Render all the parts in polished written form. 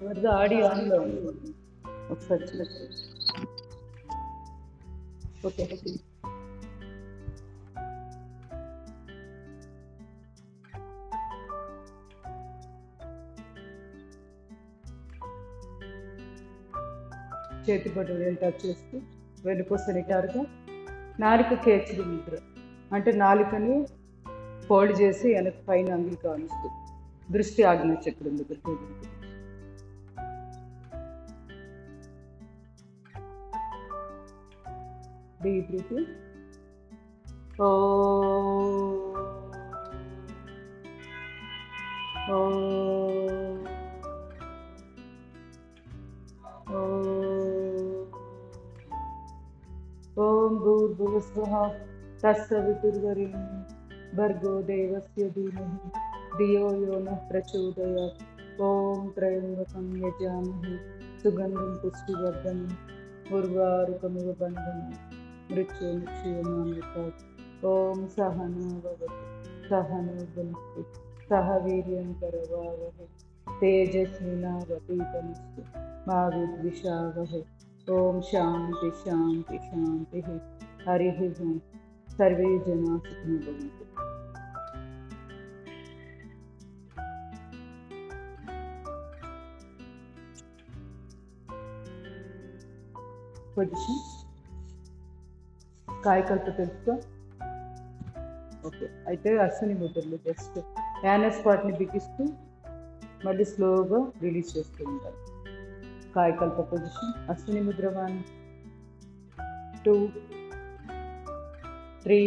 ఎవరిదో ఆడియో ఆన్లో ఉంది, ఒకసారి చూడండి. ఓకే, చేతి బొడ్డు టచ్ చేస్తూ వెనుకొస్తే నిటారుగా నాలుక కేర్చుడు ముద్ర, అంటే నాలుకని ఫోల్డ్ చేసి వెనక పైన అంగిలి కానిస్తూ దృష్టి ఆజ్ఞ చక్రం దగ్గర డీప్ బ్రీతింగ్. ఓ ఓం భూర్భువస్వః తత్సవితుర్వరేణ్యం భర్గో దేవస్య ధీమహి ధియో యో నః ప్రచోదయాత్. ఓం త్రయంబకం యజామహే సుగంధిం పుష్టివర్ధనం ఉర్వారుకమివ బంధనం మృత్యుముక్షీయమామృతాత్. ఓం సహనా భవతు సహనో భునక్తు సహ వీర్యం కరవావహై తేజస్వినావధీతమస్తు మా విద్విషావహై. ఓం శాంతి శాంతి శాంతి. హరి ఓం. సర్వే జనా సుఖినో భవంతు. పొజిషన్ కాయకల్ప తెలుసుకో. ఓకే, అయితే అశ్విని ముద్రలు జస్ట్ యానస్ పార్ట్ని బిగిస్తూ మళ్ళీ స్లోగా రిలీజ్ చేస్తూ ఉంటారు. Kayakalp position. Ashwini Mudra 1 2 3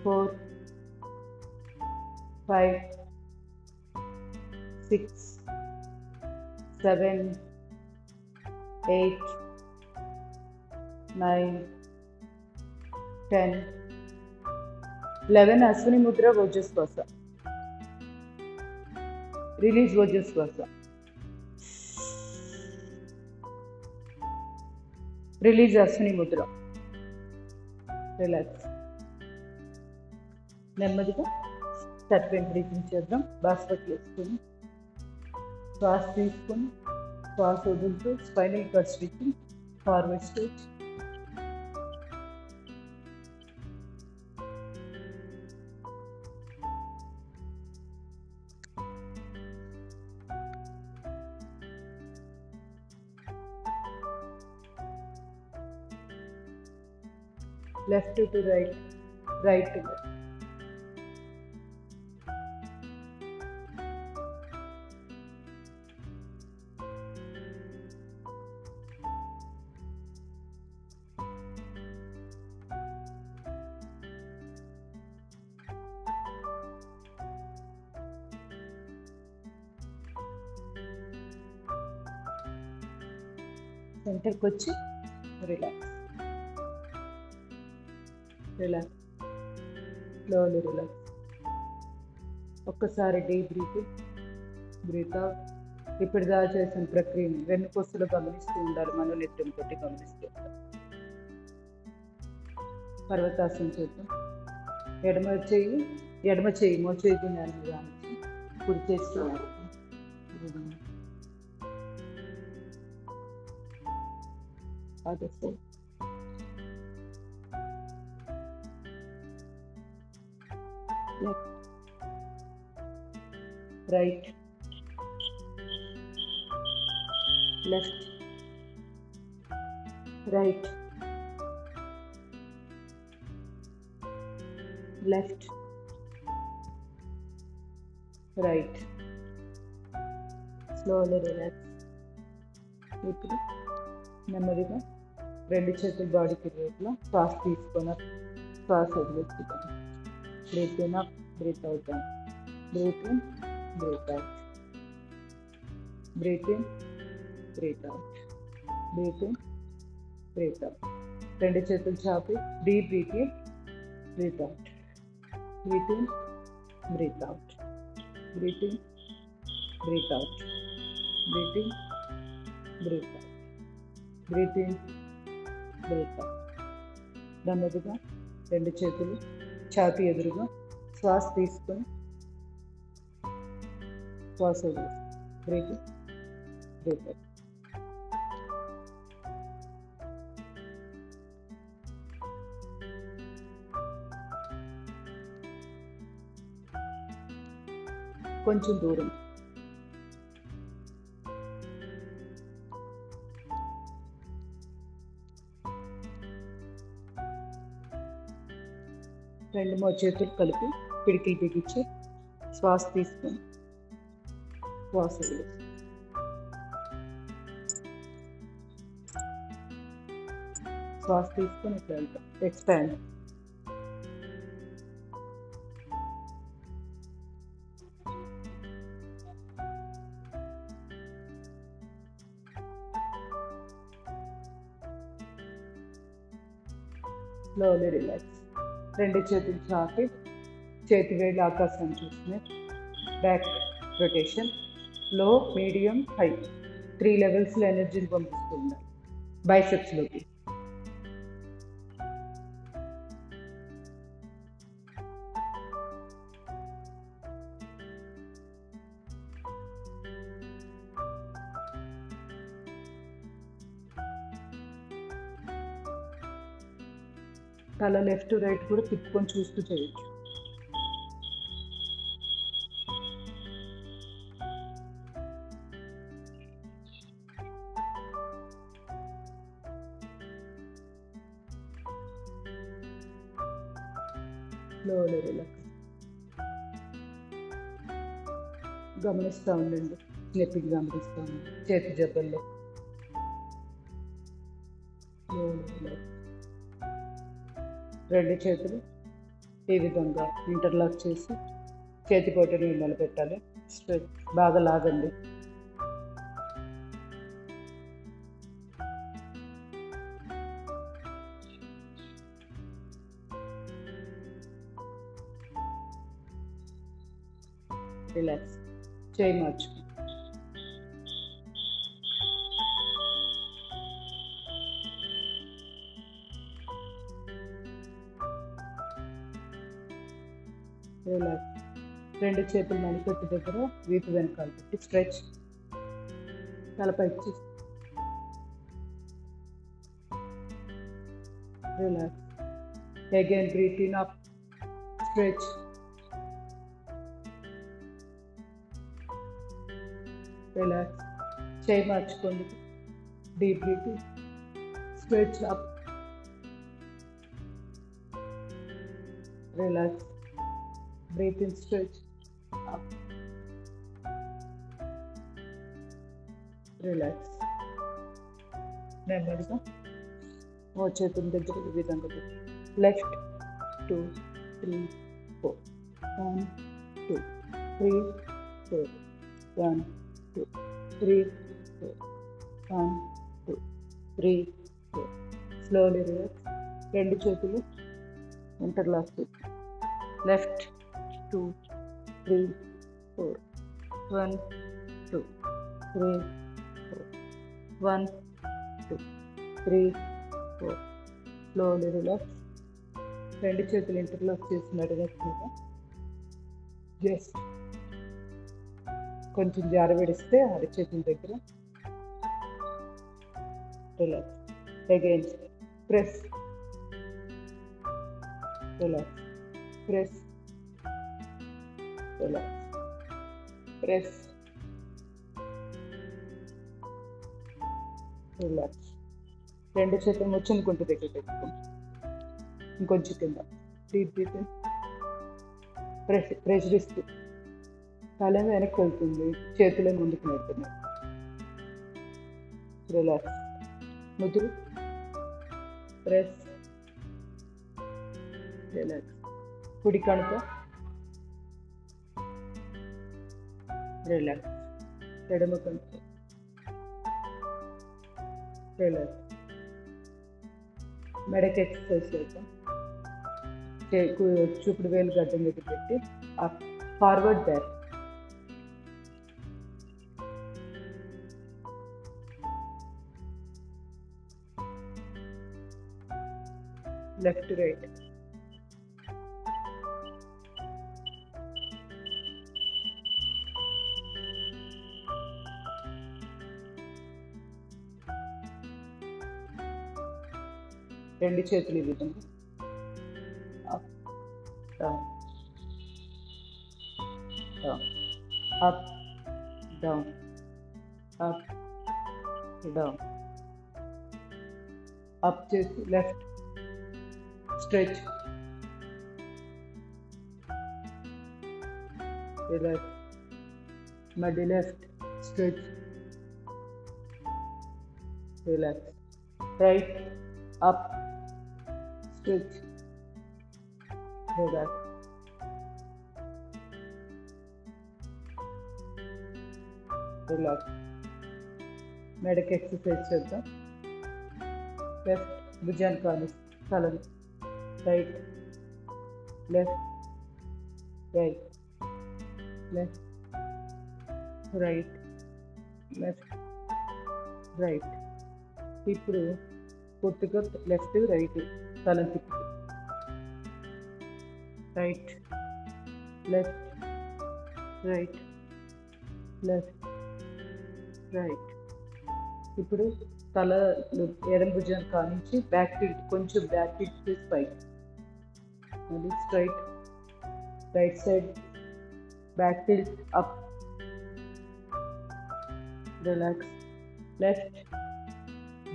4 5 6 7 8 9 10 11. Ashwini Mudra ఓజస్వాస. Release ఓజస్వాస. Release Ashwini Mudra. Relax. నెమ్మదిగా సర్పెంట్ బ్రీతింగ్ చేద్దాం. బాస్పట్లు వేసుకొని శ్వాస తీసుకొని శ్వాస వదులుతూ spinal cord stretching, forward stretch. Left to right, right to left. సెంటర్కి వచ్చి రిలాక్స్. రిలాక్స్. Slowly relax. ఒక్కసారి డీప్ బ్రీతింగ్, బ్రీత్ అవుట్. ఇప్పటిదా చేసిన ప్రక్రియని వెన్నుపూసలు గమనిస్తూ ఉండాలి, మనోనేత్రం తోటి గమనిస్తూ ఉండాలి. పర్వతాసనం చేద్దాం. ఎడమ చేయి మోచేయి జ్ఞానం గానించి కుడి చేస్తూ August. Left, right, left, right, left, right. Slowly relax. ఇప్పుడు నెమ్మదిగా రెండు చేతులు బాడీకి రేపులో శ్వాస తీసుకొని శ్వాస వదిలేసుకుంటాం. Breathe in up, breathe out down. Breathe in, breathe out. Breathe in, breathe out. Breathe in, breathe out. రెండు చేతులు చాపి deep breath in, breath out. Breathe in, breathe out. Breathe in, breathe out. Breathe in, breathe out. Breathe in, breathe out. నెమ్మదిగా రెండు చేతులు ఛాతీ ఎదురుగా శ్వాస తీసుకొని శ్వాస బ్రీత్ బ్రీత్ అవుట్. కొంచెం దూరం. రెండు మోచేతులు కలిపి పిడికిలు బిగించి శ్వాస తీసుకొని శ్వాస వదిలేసి. శ్వాస తీసుకొని ఇట్లా వెళ్తాం. ఎక్స్పాండ్. Slowly relax. రెండు చేతులు చాపి చేతి వేళ్ళు ఆకాశాన్ని చూస్తున్నాయి. Back rotation. లో, మీడియం, హై 3 లెవెల్స్లో ఎనర్జీని పంపిస్తూ ఉండాలి బైసెప్స్లోకి. తల లెఫ్ట్ రైట్ కూడా తిప్పుకొని చూస్తూ చేయొచ్చు. Slowly relax. గమనిస్తూ ఉండండి. స్లెప్పింగ్ గమనిస్తూ ఉండండి. చేతి జబ్బల్లో స్లోలీ రిలాక్స్. రెండు చేతులు ఈ విధంగా ఇంటర్లాక్ చేసి చేతి పొట్టని నిలబెట్టాలి. స్ట్రెచ్ బాగా లాగండి. రిలాక్స్. చేయి మార్చు. రిలాక్స్. రెండు చేతులు మణికట్టు దగ్గర వీపు వెనకాల పెట్టి స్ట్రెచ్. తలపైకి చూసి relax. Again breath in up, stretch. Relax. చేయి మార్చుకోండి. Deep breath, stretch up. Relax. Breathe in, stretch up. Relax. నెమ్మదిగా చేతుల దగ్గర ఈ విధంగా లెఫ్ట్ 2 3 4 1 2 3 4 1 2 3 4 1 2 3 4. Slowly relax. రెండు చేతులు ఇంటర్లాక్ చేసి లెఫ్ట్ 2 3 4 1 2 3 4 1 2 3 4. Slowly relax. రెండు చేతులు ఇంటర్లాక్ చేసి నడినట్టుగా జస్ట్ కొంచెం జారవిడిస్తే అరచేతుల దగ్గర relax. Again press. Relax. Press. Relax. Press. Relax. రెండు చేతులు ముచ్చిన గుంట దగ్గర పెట్టుకోండి. ఇంకొంచెం కింద డీప్ బ్రీత్. ప్రెషర్ ఇస్తూ తల వెనక్కి వెళ్తుంది, చేతులే ముందుకు నెడుతున్నాయి. రిలాక్స్. ముదురు. ప్రెస్. రిలాక్స్. కుడి కణుక. రిలాక్స్. ఎడమ కణుక. రిలాక్స్. మెడకి ఎక్సర్సైజ్ చేద్దాం. చూపుడు వేలు గడ్డం మీద పెట్టి ఫార్వర్డ్ బ్యాక్. Left right. రెండు చేతులు ఈ విధంగా up down down up down up down. Up చేసి లెఫ్ట్ స్ట్రెచ్ రిలాక్స్. మళ్ళీ left stretch relax. Right up stretch relax. Relax. మెడకి ఎక్సర్సైజ్ చేద్దాం. లెఫ్ట్ భుజాన్ని కానీ తలని right left right left right left right. ఇప్పుడు పూర్తిగా లెఫ్ట్ రైట్ తలని తిప్పి right left right left right. ఇప్పుడు తల ఎడం భుజం కానించి బ్యాక్ టిల్ట్, కొంచెం బ్యాక్ టిల్ట్ చేసి పైకి మళ్ళీ straight right side back tilt up relax. Left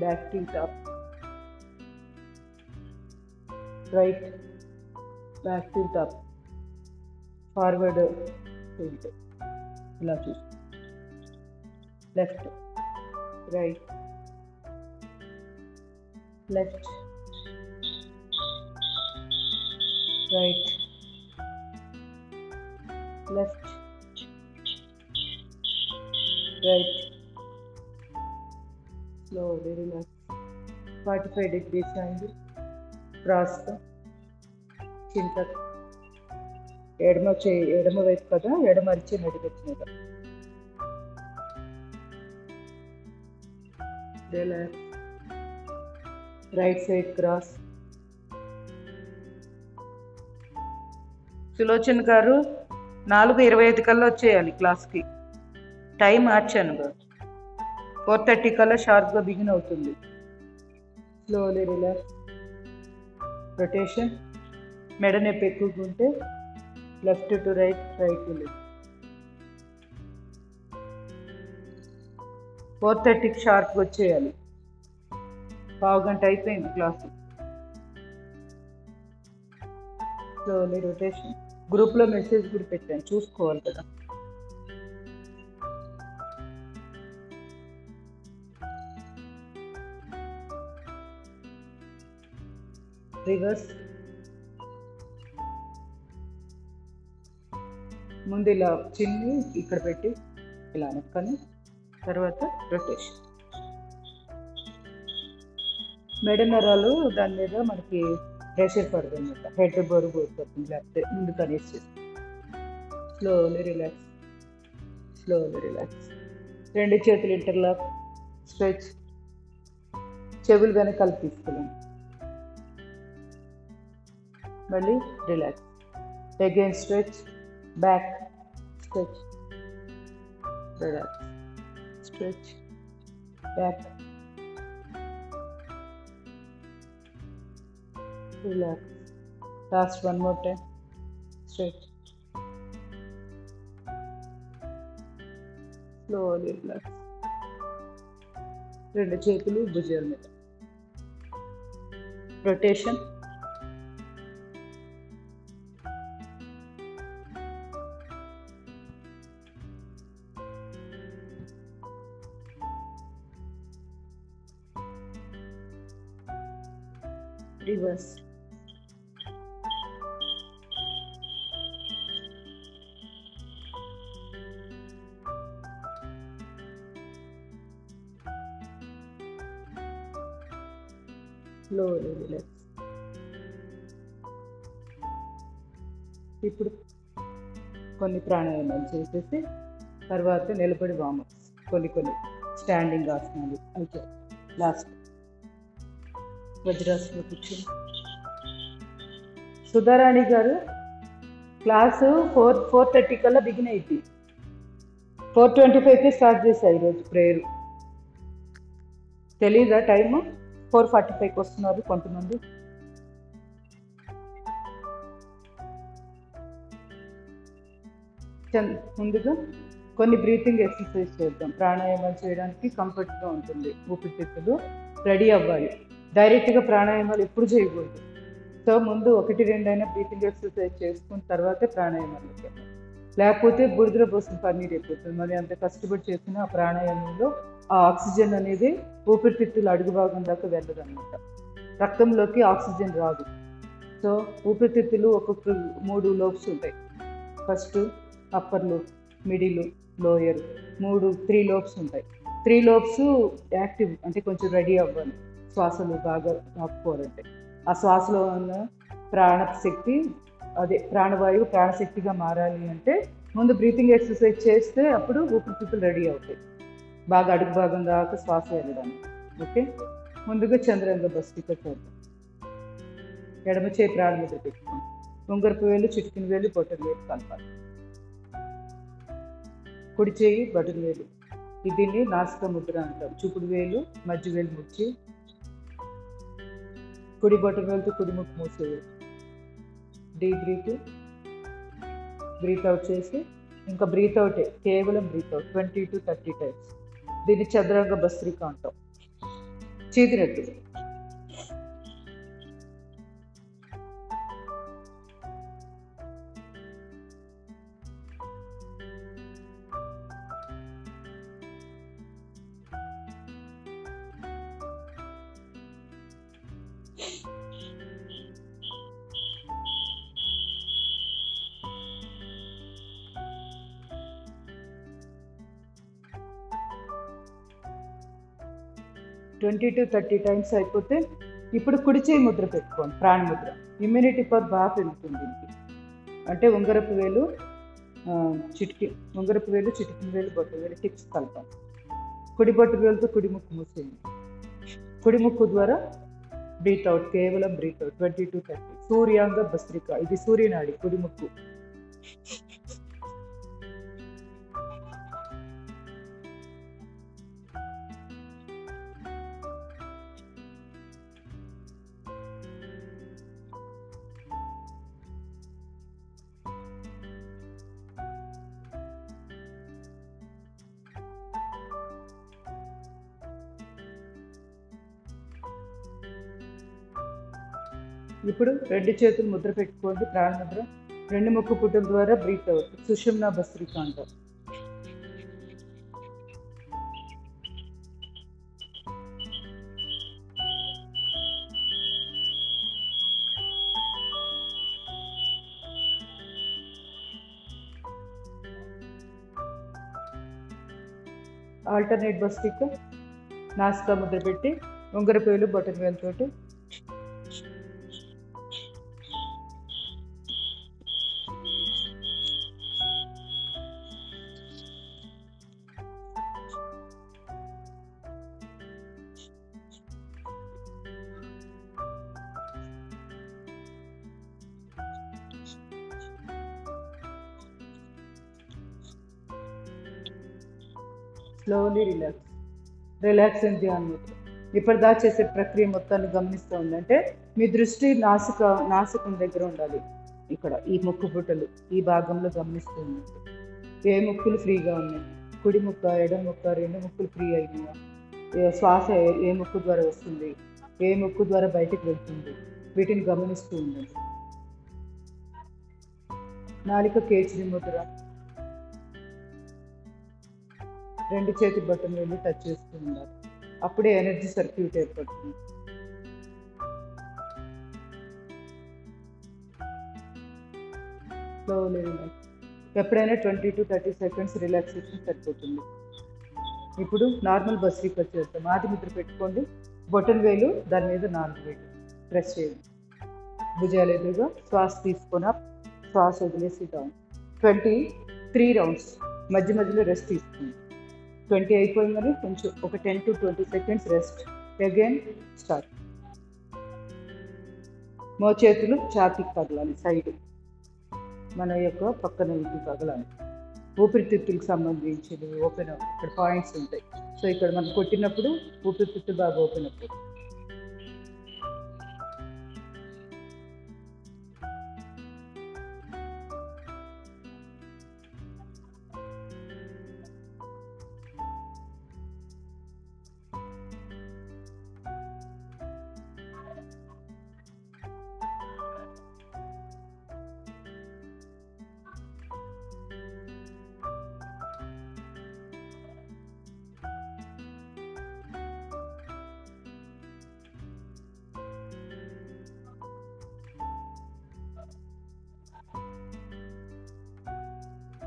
back tilt up right back tilt up forward tilt. ఇలా చూసి left right left right left right. Slowly relax. 45 degrees angle క్రాస్గా చింత ఎడమ వైపు కదా, ఎడమ అరిచి నడిపించిన relax. Right side cross. Sulochan గారు 4:25 కల్లా వచ్చేయాలి క్లాస్కి. టైం మార్చాను గారు. 4:30 కల్లా షార్ప్గా బిగిన్ అవుతుంది. Slowly relax. రొటేషన్. మెడ నొప్పి ఎక్కువగా ఉంటే left to right right to left. 4:30కి షార్ప్గా వచ్చేయాలి. పావుగంట అయిపోయింది క్లాసు. Slowly rotation. గ్రూప్లో మెసేజ్ కూడా పెట్టాను, చూసుకోవాలి కదా. రివర్స్. ముందు ఇలా చిన్ని ఇక్కడ పెట్టి ఇలా నొక్కని, తర్వాత రొటేషన్. మెడ నరాలు దాని మీద మనకి ప్రెషర్ పడుతుంది అన్నమాట. హెడ్ బరువు అయిపోతుంది లేకపోతే ముందు కనెక్ట్ చేసి. Slowly relax. Slowly relax. రెండు చేతులు ఇంటర్లాక్ స్ట్రెచ్. చెవులు వెనకాల తీసుకెళ్ళండి. మళ్ళీ relax. Again stretch. Back stretch relax. Stretch back relax. Last one more time. Stretch. Slowly relax. రెండు చేతులు భుజాల మీద. రొటేషన్. రివర్స్. Slowly relax. ఇప్పుడు కొన్ని ప్రాణాయామాలు చేసేసి తర్వాత నిలబడి వామప్స్, కొన్ని స్టాండింగ్ ఆసనాలు అయితే లాస్ట్ వజ్రాసన కూర్చొని. సుధారాణి గారు క్లాసు 4:30 కల్లా బిగిన్ అయింది. 4:25కి స్టార్ట్ చేశారు ఈరోజు ప్రేయర్. తెలీదా టైము? 4:45కి వస్తున్నారు కొంతమంది. ముందుగా కొన్ని బ్రీతింగ్ ఎక్సర్సైజ్ చేద్దాం. ప్రాణాయామాలు చేయడానికి కంఫర్ట్గా ఉంటుంది. ఊపిరితిత్తులు రెడీ అవ్వాలి. డైరెక్ట్గా ప్రాణాయామాలు ఎప్పుడు చేయకూడదు. సో ముందు 1-2 అయినా బ్రీతింగ్ ఎక్సర్సైజ్ చేసుకున్న తర్వాతే ప్రాణాయామాలు చేయాలి. లేకపోతే బురదలో పోసిన పన్నీరు అయిపోతుంది. మరి అంత కష్టపడి చేసిన ఆ ప్రాణాయామంలో ఆ ఆక్సిజన్ అనేది ఊపిరితిత్తులు అడుగు భాగం దాకా వెళ్ళదు అనమాట. రక్తంలోకి ఆక్సిజన్ రాదు. సో ఊపిరితిత్తులు ఒక్కొక్క 3 లోబ్స్ ఉంటాయి. First upper lobe, middle, lower, 3 lobes ఉంటాయి. 3 లోబ్స్ యాక్టివ్ అంటే కొంచెం రెడీ అవ్వాలి. శ్వాసలు బాగా ఆపుకోవాలంటే ఆ శ్వాసలో ఉన్న ప్రాణశక్తి అదే ప్రాణవాయువు ప్రాణశక్తిగా మారాలి అంటే ముందు బ్రీతింగ్ ఎక్సర్సైజ్ చేస్తే అప్పుడు ఊపిరితిత్తులు రెడీ అవుతాయి బాగా అడుగు భాగం దాకా శ్వాస వెళ్ళడానికి. ఓకే, ముందుగా చంద్రాంగ భస్త్రిక చేద్దాం. ఎడమ చేయి ప్రాణముద్ర పెట్టుకోండి. ఉంగరపు వేలు, చిటికిన వేలు, బొటన వేలు కలపాలి. కుడి చేయి బొటన వేలు, దీన్ని నాసిక ముద్ర అంటారు. చూపుడు వేలు మధ్య వేలు ముచ్చి కుడి బొటన వేలుతో కుడి ముక్కు మూసేయాలి. డీప్ బ్రీత్ అవుట్ చేసి ఇంకా బ్రీత్ అవుటే, కేవలం బ్రీత్ అవుట్ 20 to 30 టైమ్స్. దీన్ని చంద్రాంగ భస్త్రిక అంటాం. చీదినట్టు. ట్వంటీ to 30 టైమ్స్ అయిపోతే ఇప్పుడు కుడి చేయి ముద్ర పెట్టుకోండి, ప్రాణముద్ర. ఇమ్యూనిటీ పవర్ బాగా పెరుగుతుంది దీనికి. అంటే ఉంగరపు వేలు చిటికిన వేలు బొట్టు వేలు టిప్స్ కలపాలి. కుడి బొట్టు వేలుతో కుడి ముక్కు మూసేయండి. కుడి ముక్కు ద్వారా బ్రీత్ అవుట్, కేవలం బ్రీత్ అవుట్ 20 to 30. సూర్యాంగ భస్త్రిక, ఇది సూర్యనాడి కుడి ముక్కు. ఇప్పుడు 2 చేతులు ముద్ర పెట్టుకోండి, ప్రాణముద్ర. 2 ముక్కు పుట్టుల ద్వారా బ్రీత్ అవుట్, సుషుమ్నా భస్త్రిక అంటారు. ఆల్టర్నేట్ భస్త్రిక, నాసికా ముద్ర పెట్టి ఉంగరపు వేలు బొటన వేలుతోటి స్లోలీ రిలాక్స్ అండ్ ధ్యాన ముద్ర. ఇప్పటిదాకా చేసే ప్రక్రియ మొత్తాన్ని గమనిస్తూ ఉందంటే మీ దృష్టి నాసికం దగ్గర ఉండాలి. ఇక్కడ ఈ ముక్కు పుట్టలు ఈ భాగంలో గమనిస్తూ ఉండండి. ఏ ముక్కులు ఫ్రీగా ఉన్నాయి, కుడి ముక్క, ఎడమ ముక్క, 2 ముక్కులు ఫ్రీ అయినాయా, శ్వాస ఏ ముక్కు ద్వారా వస్తుంది, ఏ ముక్కు ద్వారా బయటకు వెళ్తుంది, వీటిని గమనిస్తూ ఉండండి. నాలిక కేచరి ముద్ర, 2 చేతి బొటన వేలు టచ్ చేస్తూ ఉండాలి. అప్పుడే ఎనర్జీ సర్క్యూట్ ఏర్పడుతుంది. Slowly relax. ఎప్పుడైనా 20 to 30 సెకండ్స్ రిలాక్సేషన్ సరిపోతుంది. ఇప్పుడు నార్మల్ భస్త్రిక చేద్దాం. ఆది ముద్ర పెట్టుకోండి, బొటన వేలు దాని మీద 4 వేలు ప్రెస్ చేయండి. భుజాలు ఎదురుగా శ్వాస తీసుకొని శ్వాస వదిలేసి డౌన్. 23 రౌండ్స్. మధ్య మధ్యలో రెస్ట్ తీసుకోండి. 20 అయిపోయిందని కొంచెం ఒక 10 to 20 seconds rest. Again start. మోచేతులు ఛాతీకి తగలాలి, సైడ్ మన యొక్క పక్కన ఇది తగలాలి. ఊపిరితిత్తులకు సంబంధించి ఓపెన్ ఇక్కడ పాయింట్స్ ఉంటాయి. సో ఇక్కడ మనం కొట్టినప్పుడు ఊపిరితిత్తులు బాగా ఓపెన్ అవుతుంది.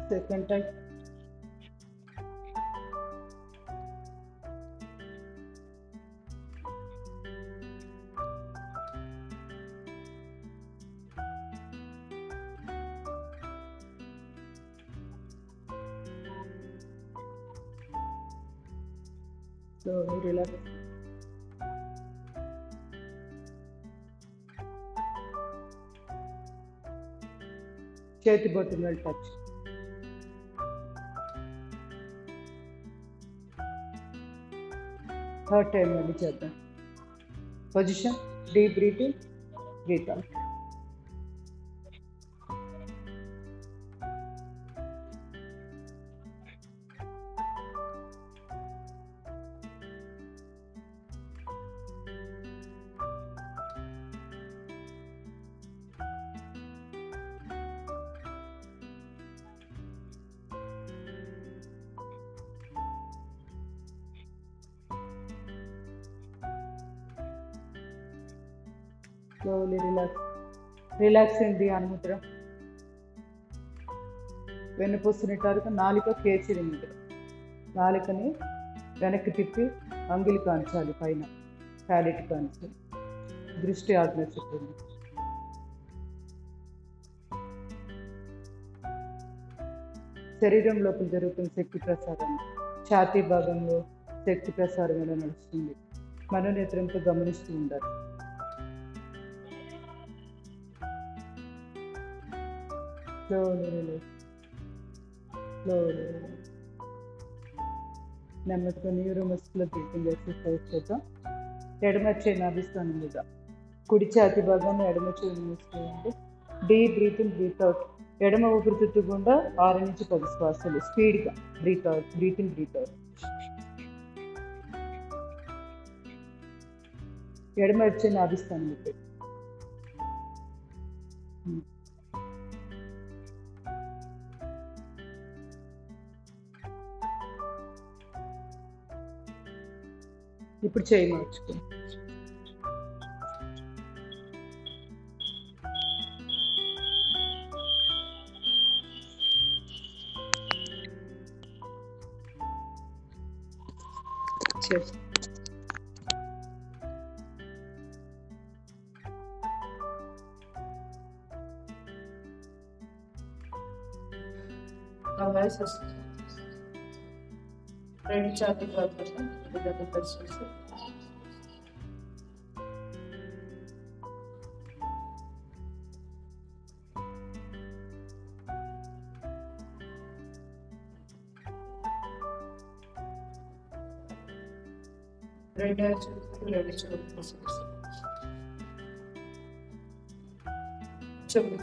Second time. Slowly relax. చేతి బొట్టును టచ్. థర్డ్ టైం మళ్ళీ చేద్దాం. Position, deep breathing, breath out. Slowly relax. Relax in ధ్యాన ముద్ర. వెన్నుపూసని టారుగా నాలుక కేచిరి ముద్ర. నాలుకని వెనక్కి తిప్పి అంగిలి కాంచాలి పైన, ప్యాలెట్ కాంచాలి. దృష్టి ఆజ్ఞ చుట్టూ. శరీరం లోపల జరుగుతున్న శక్తి ప్రసారం ఛాతీ భాగంలో శక్తి ప్రసారం ఎలా నడుస్తుంది మనోనేత్రంతో గమనిస్తూ ఉండాలి. నెమ్మదిగా న్యూరోమస్కులర్ బ్రీతింగ్ ఎక్సర్సైజ్ చేద్దాం. ఎడమ చేయి నాభిస్థానం మీద, కుడి ఛాతి భాగాన్ని ఎడమ చేయి మూసుకోండి. Deep breathing, breath out. ఎడమ ఊపిరితిత్తు గుండా 6 నుంచి 10 శ్వాసలు స్పీడ్గా breath out. Breathing, breath out. ఎడమ వచ్చే నాభిస్థానం మీద. ఇప్పుడు చేయి మార్చుకో. రెండు ఛాతీ భాగాన్ని విధంగా ప్రెస్ చేసి రెండు చెవులు ప్రెస్ చేసి చెవులు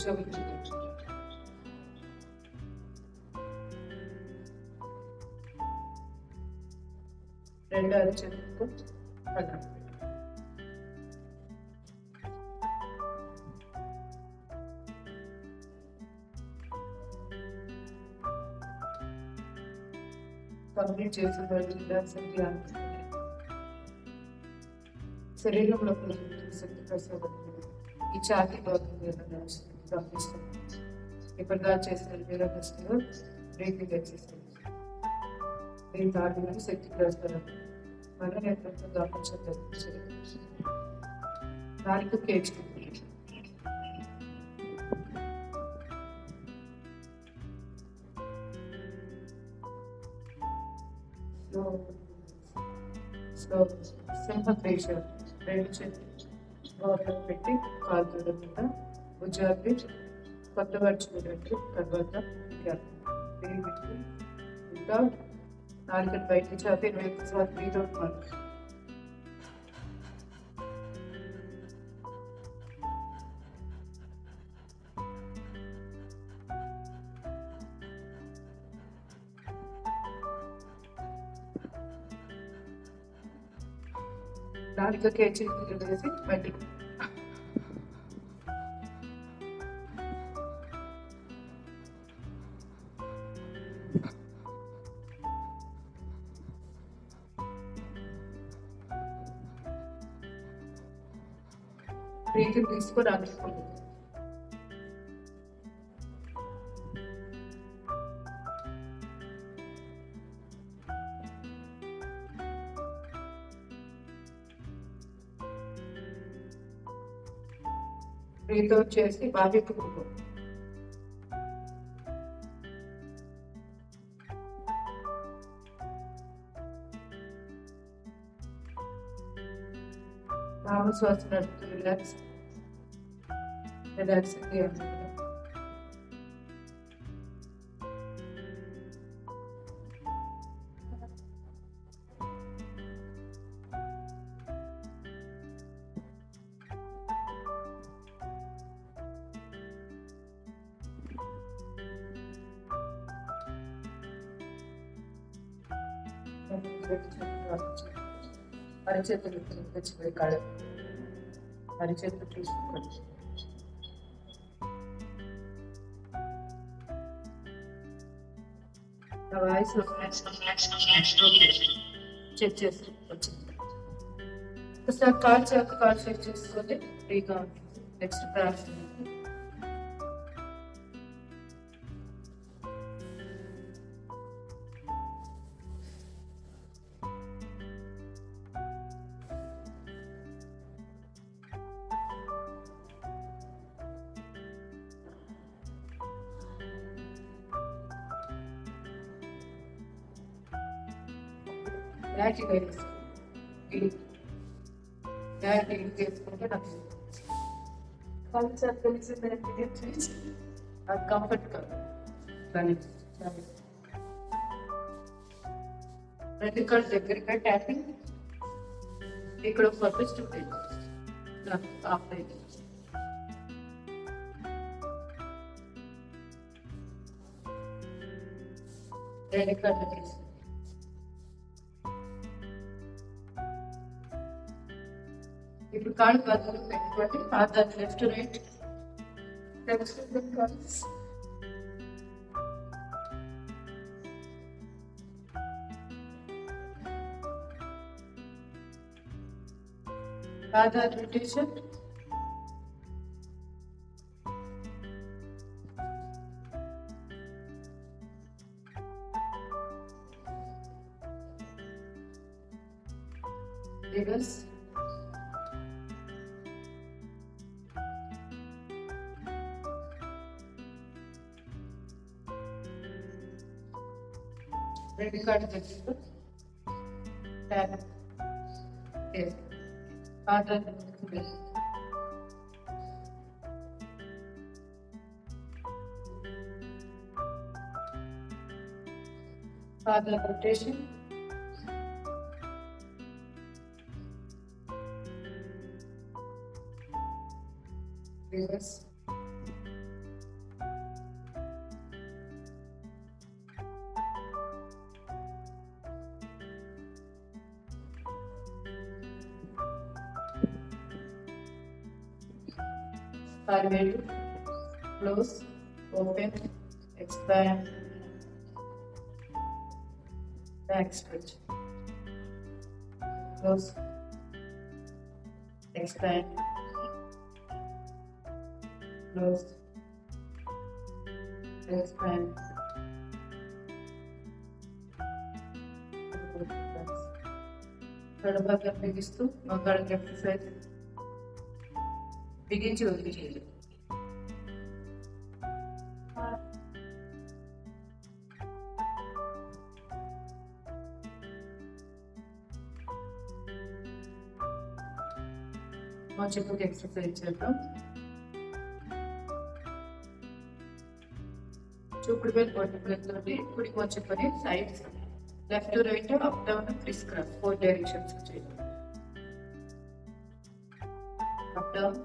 రెండు అరచేతులతో పక్కన కంప్లీట్ చేసిన శరీరం లోపల శక్తి ప్రసాదం ఈ ఛాతీ భాగం గమనిస్తుంది. ఇప్పటిదాకా చేసిన న్యూరోమస్కులర్ బ్రీతింగ్ ఎక్సర్సైజ్. దీని దాటిన శక్తి ప్రసాదం మనోనేత్రంతో గమనించగలిగే నాలుక కేచుకుంది. సింహక్రేష రెండు చేతులు గోడలకు పెట్టి కాలు చూడకుండా భుజాన్ని కొత్తపరచుకున్నట్టు తర్వాత ఇంకా నాలుగని బయటికి చేతి 21 సార్లు బ్రీత్ అవుట్ ಮಾಡಿ. నాలుక కేచి వేసి బయటికి బ్రీతింగ్ తీసుకొని ఆగిపోతుంది. బ్రీత్ అవుట్ చేసి బాగా ఎక్కువ. నామ శ్వాస నడుపుతూ రిలాక్స్ అరిచేతులు తెచ్చిపోయి కాళ్ళు అరిచేతులు చూసుకోండి. వాయిస్ చెక్ చేసి వచ్చింది. ఒకసారి కాల్ చెక్ చేసుకోండి. ఫ్రీగా నెక్స్ట్ ప్రాక్టీస్. చేసుకుంటే నాకు కంఫర్ట్ కాదు. దాన్ని రెండు కాళ్ళు దగ్గరగా ట్యాపింగ్ ఇక్కడ ఫస్ట్ ఆఫ్ అయింది. రెండు కాళ్ళు తీసి ఇప్పుడు కాళ్ళు బదులు పెట్టుకోండి. పాదాలు లెఫ్ట్ రైట్ పాదాలు రొటేషన్. రివర్స్. రెండు కాళ్ళు తెచ్చుకో పాదాలు పాదాల rotation. Reverse. Parallel, close, open, expand, back stretch, close, expand, close, expand, తడబాగా బిగిస్తూ మోకాళ్ళకి ఎక్సర్సైజ్ బిగించి వదిలిచేయాలి. మా చెప్పుకి ఎక్సర్సైజ్ చేద్దాం. చూపుడు వేలు పొట్టు వేలుతోటి కుడి మోచెప్పని sides left right up down criss cross 4 directions చేయాలి. అప్ డౌన్,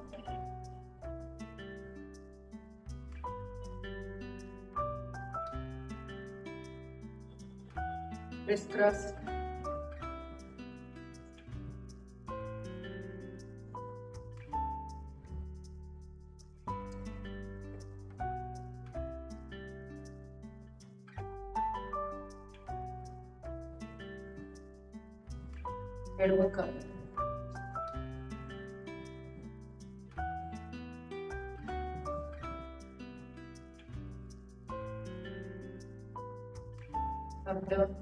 క్రిస్ క్రాస్, ఎడమ కాలు, అప్ డౌన్,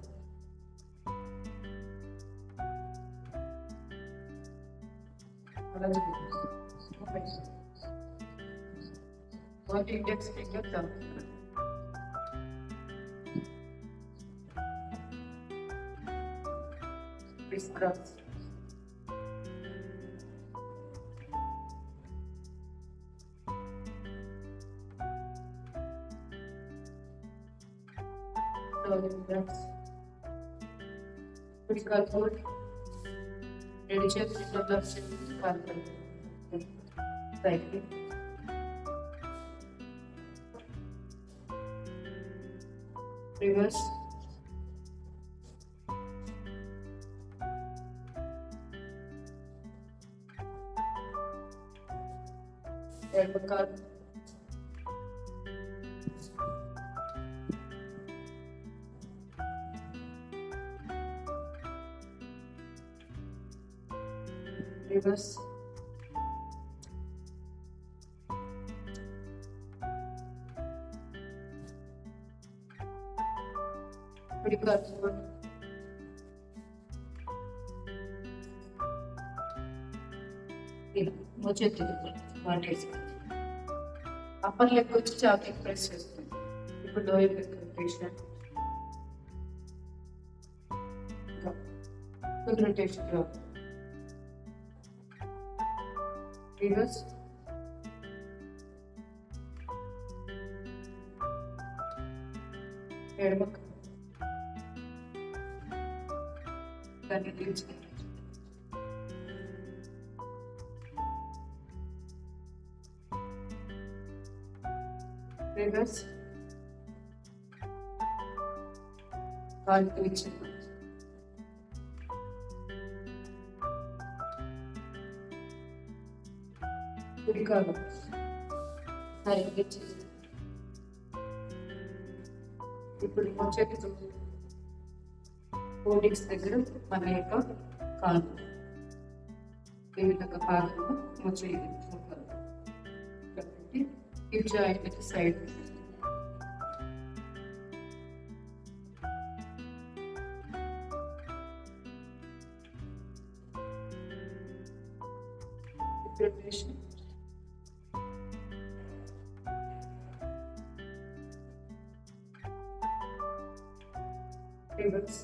అలాగే One index finger thumb. Crisscross. Breaths. Critical hold. Ready check development. Cycling. Reverse. Elbow curve. Reverse. Critical hold. Upper leg వచ్చి చాకి press చేస్తుంది. ఇప్పుడు lower leg rotation, full rotation లో reverse, ఎడమ దాన్ని తీర్చుకుంటాం. Reverse. Call twitching. Recover. ఇప్పుడు వచ్చేది కోడిక్స్ దగ్గర మన యొక్క కాలు ఈ విధంగా పాదము వచ్చేది కాబట్టి హిప్ జాయింట్ కి side preparation. Reverse.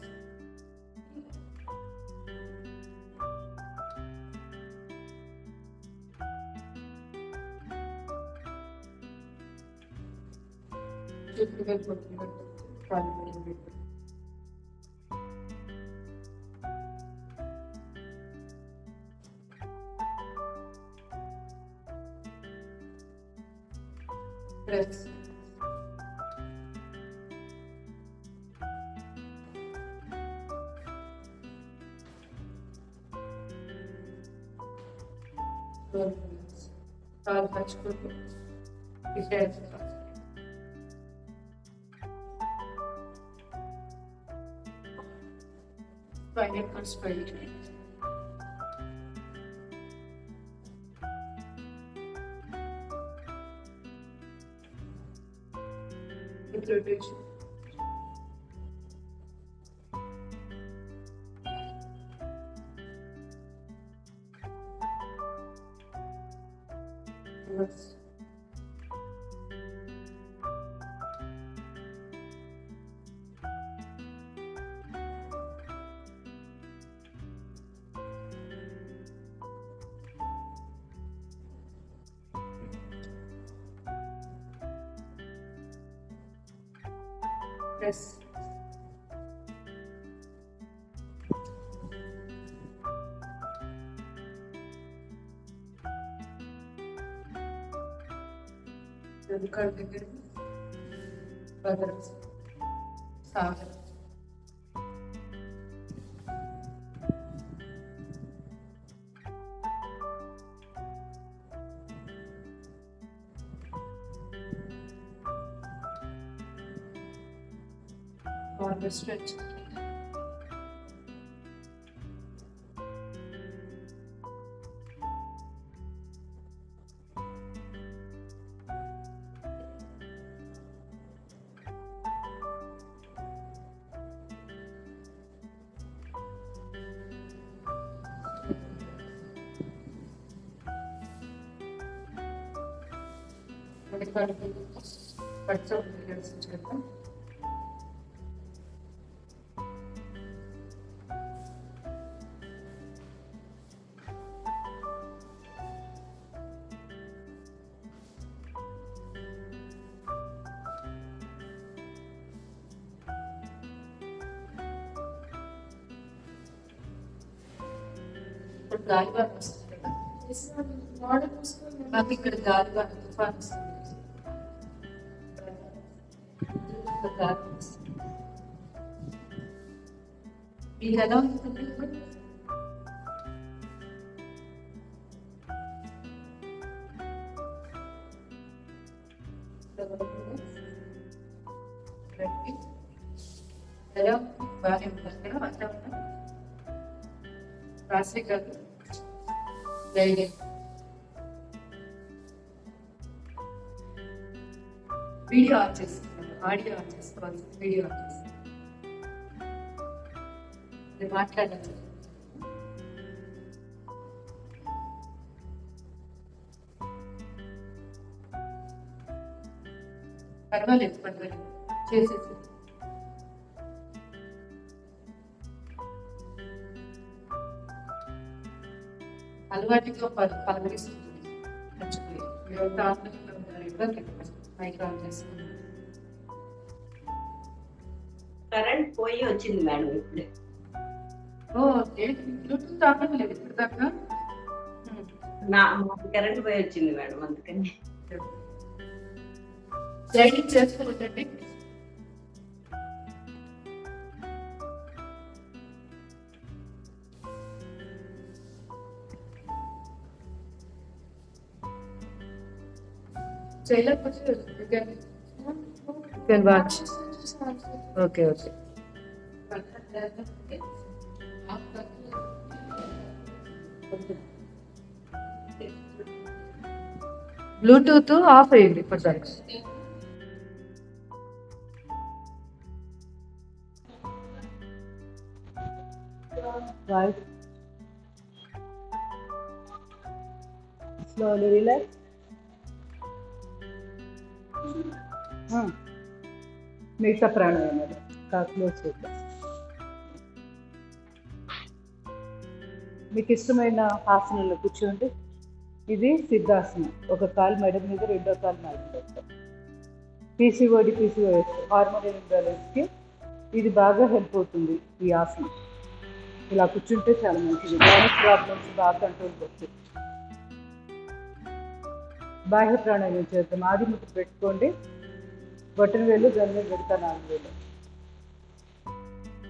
Press. Kaal touch karo. Defense. Spinal cord straight. Hip rotation. Reverse. Press. कर देंगे बदर सागर और स्ट्रेच కడుపు పచ్చ పీరియడ్స్ చేద్దాం. ఇప్పుడు గాలివాన వస్తుంది కదా, మాకు ఇక్కడ గాలివాన తుఫాన్ వస్తుంది. మీకు ఎలా ఉంటుంది ఇప్పుడు? ఎలా బాగానే ఉంటారు కదా వాతావరణం? రాసి కాదు డైలీ వీడియో ఆన్ చేసుకున్నాను, ఆడియో ఆన్ చేసుకోవాల్సింది, వీడియో ఆన్ చేసుకున్నాను. మాట్లాడాలి. పర్వాలేదు పర్వాలేదు చేసేసి. అలవాటుగా పలకరిస్తుంది. మర్చిపోయి మీరు ఆత్మహత్య ఉంటారు, ఇబ్బంది మైక్ ఆన్ చేసుకున్నారు. కరెంట్ పోయి వచ్చింది మేడం ఇప్పుడే. ఓకే, బ్లూటూత్ ఆన్ లేదు ఇప్పుడు దాకా. మాకు కరెంట్ పోయి వచ్చింది మేడం, అందుకని లైటింగ్ చేసుకోవద్దండి. చేయలేకపోతే watch. Okay okay. Bluetooth of అయ్యింది ఇప్పటిదాకా. Right. Slowly relax. మిగతా ప్రాణాయామాలు క్లోజ్ చేద్దాం. మీకు ఇష్టమైన ఆసనంలో కూర్చోండి. ఇది సిద్ధాసనం. ఒక కాలు మెడ మీద, రెండో కాలు మెడ పెడతాం. PCOS హార్మోనల్ ఇంబ్యాలెన్స్కి ఇది బాగా హెల్ప్ అవుతుంది. ఈ ఆసనం ఇలా కూర్చుంటే చాలా మంచిది. గ్యానిక్ ప్రాబ్లమ్స్ బాగా కంట్రోల్ వస్తుంది. బాహ్య ప్రాణాయామం చేద్దాం. ఆది ముద్ర పెట్టుకోండి. బొట్టన వేలు దాని మీద పెడతా 4 వేలు.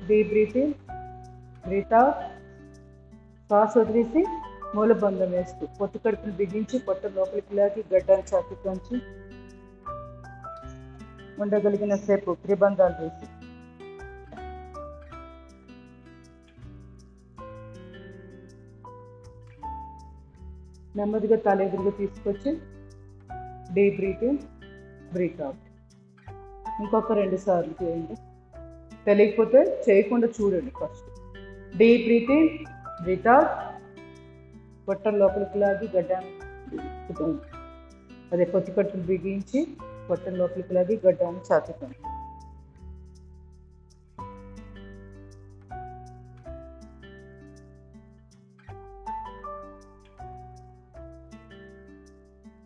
Deep breathing, breath out. శ్వాస వదిలేసి మూలబంధం వేస్తూ పొత్తు కడుపును బిగించి పొట్ట లోపలికి లాగి గడ్డాన్ని చాటుకొంచి ఉండగలిగిన సేపు త్రిబంధాలు వేసి నెమ్మదిగా తల ఎదురుగా తీసుకొచ్చి డీప్ బ్రీతింగ్, బ్రీత్ అవుట్. ఇంకొక 2 సార్లు చేయండి. తెలియకపోతే చేయకుండా చూడండి. First deep breathing, breath out. పొట్ట లోపలికి లాగి గడ్డాన్ని అదే పొత్తి కట్టును బిగించి పొట్ట లోపలికి లాగి గడ్డాన్ని చాటుకోండి.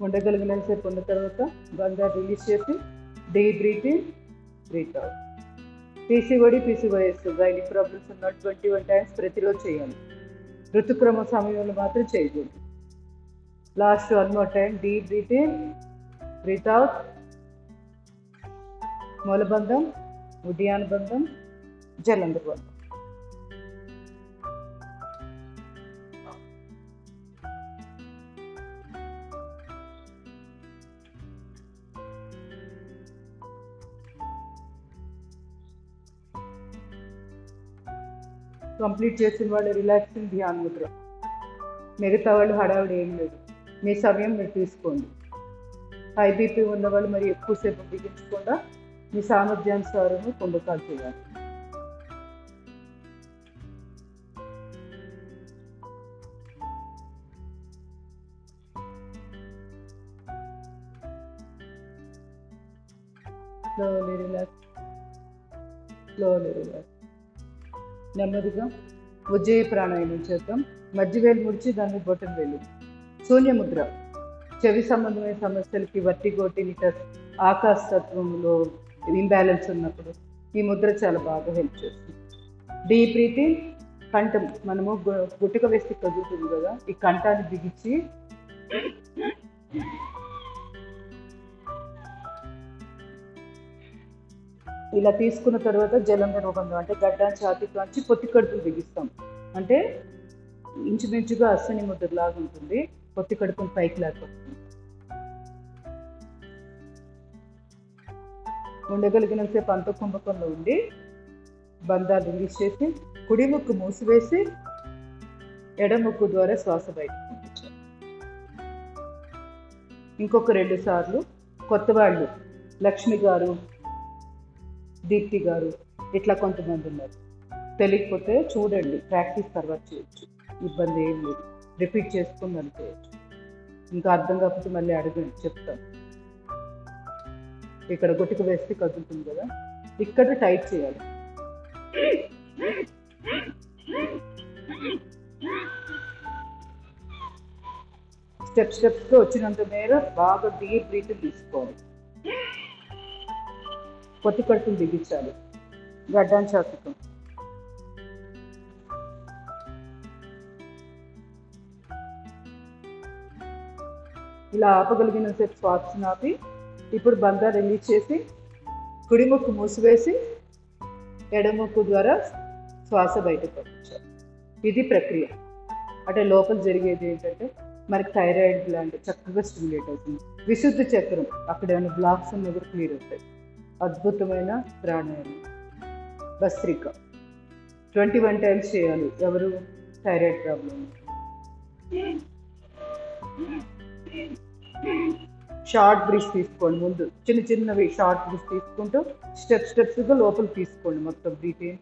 ఉండగలిగినంతసేపు ఉన్న తర్వాత బంధాన్ని రిలీజ్ చేసి deep breathing, breath out. PCOS gynaec problems ఉన్న 21 టైమ్స్ ప్రతిరోజు చేయాలి. ఋతుక్రమ సమయంలో మాత్రం చేయకూడదు. Last 1 more time. Deep breathing, breath out. మూలబంధం, ఉడ్యాన బంధం, జలంధర్ బంధం. కంప్లీట్ చేసిన వాళ్ళు రిలాక్సింగ్ ధ్యాన ముద్ర. మిగతా వాళ్ళు హడావుడి ఏం లేదు. మీ సమయం మీరు తీసుకోండి. హై బీపీ ఉన్నవాళ్ళు మరి ఎక్కువసేపు బిగించకుండా మీ సామర్థ్యానుసారము కుంభకాలు చేయాలి. Slowly relax, slowly relax. నెమ్మదిగా ఉజ్జయి ప్రాణాయామం చేద్దాం. మధ్య వేలు ముడిచి దాన్ని బొటన వేలు. శూన్యముద్ర. చెవి సంబంధమైన సమస్యలకి, వర్టిగో, టినిటస్, ఆకాశ తత్వంలో ఇంబ్యాలెన్స్ ఉన్నప్పుడు ఈ ముద్ర చాలా బాగా హెల్ప్ చేస్తుంది. Deep breathing. కంఠం మనము గుట్టక వేస్తే కదులుతుంది కదా, ఈ కంఠాన్ని బిగించి ఇలా తీసుకున్న తర్వాత జలంధర రూపంలో అంటే గడ్డాన్ని ఛాతీలోంచి పొత్తి కడుపులు బిగిస్తాం. అంటే ఇంచుమించుగా అశ్విని ముద్ర లాగా ఉంటుంది. పొత్తి కడుపుని పైకి లాక్కొస్తుంది. ఉండగలిగినంతసేపు అంతఃకుంభకంలో ఉండి బంధాలు రిలీజ్ చేసి కుడి ముక్కు మూసివేసి ఎడముక్కు ద్వారా శ్వాస బయటకు పంపించాలి. ఇంకొక 2 సార్లు. కొత్త వాళ్ళు లక్ష్మి గారు, దీప్తి గారు ఇట్లా కొంతమంది ఉన్నారు. తెలియకపోతే చూడండి, ప్రాక్టీస్ తర్వాత చేయొచ్చు, ఇబ్బంది ఏం లేదు. రిపీట్ చేసుకొని అనుకోవచ్చు. ఇంకా అర్థం కాకపోతే మళ్ళీ అడగండి, చెప్తాను. ఇక్కడ గుట్టుకు వేస్తే కదులుతుంది కదా, ఇక్కడ టైట్ చేయాలి. స్టెప్స్గా వచ్చినంత మేర బాగా డీప్ బ్రీతింగ్ తీసుకోవాలి. పొత్తి కడుపులు బిగించాలి. గడ్డాన్ని చాకుతాం. ఇలా ఆపగలిగినంతసేపు శ్వాస ఆపి ఇప్పుడు బంధా రిలీజ్ చేసి కుడి ముక్కు మూసివేసి ఎడముక్కు ద్వారా శ్వాస బయటకు పంపించాలి. ఇది ప్రక్రియ. అంటే లోపల జరిగేది ఏంటంటే మనకి థైరాయిడ్ గ్లాండ్ చక్కగా స్టిమ్యులేట్ అవుతుంది. విశుద్ధ చక్రం అక్కడ ఏమైనా బ్లాక్స్ ఉన్న కూడా క్లియర్ అవుతాయి. అద్భుతమైన ప్రాణాయామం. భస్త్రిక 21 టైమ్స్ చేయాలి. ఎవరు థైరాయిడ్ ప్రాబ్లం. షార్ట్ బ్రీత్ తీసుకోండి. ముందు చిన్నవి షార్ట్ బ్రీత్ తీసుకుంటూ స్టెప్స్గా లోపలికి తీసుకోండి. మొత్తం బ్రీత్ ఇన్,